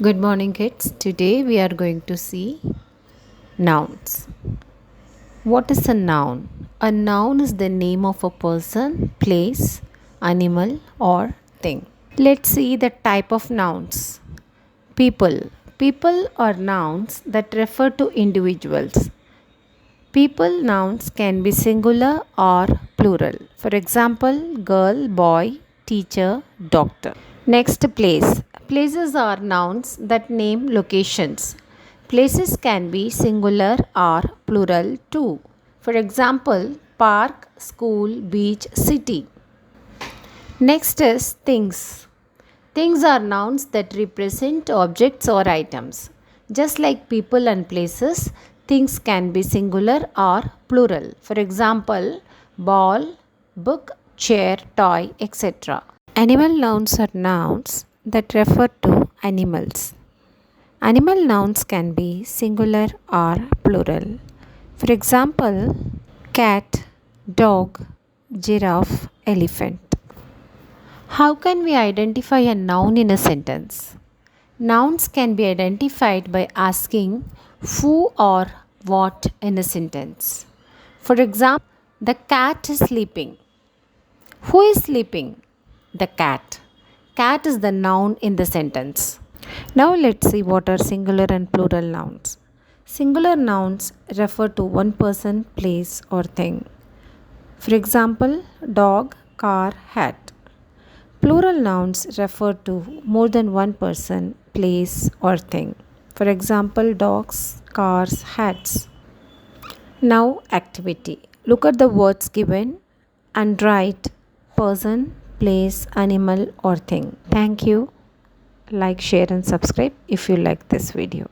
Good morning, kids. Today we are going to see nouns. What is a noun? A noun is the name of a person, place, animal, or thing. Let's see the type of nouns. People. People are nouns that refer to individuals. People nouns can be singular or plural. For example, girl, boy, teacher, doctor. Next, place. Places are nouns that name locations. Places can be singular or plural too. For example, park, school, beach, city. Next is things. Things are nouns that represent objects or items. Just like people and places, things can be singular or plural. For example, ball, book, chair, toy, etc. Animal nouns are nouns that refer to animals. Animal nouns can be singular or plural. For example, cat, dog, giraffe, elephant. How can we identify a noun in a sentence? Nouns can be identified by asking who or what in a sentence. For example, the cat is sleeping. Who is sleeping? The cat. Cat is the noun in the sentence. Now let's see what are singular and plural nouns. Singular nouns refer to one person, place, or thing. For example, dog, car, hat. Plural nouns refer to more than one person, place, or thing. For example, dogs, cars, hats. Now, activity. Look at the words given and write person, place, animal, or thing. Thank you. Like, share, and subscribe if you like this video.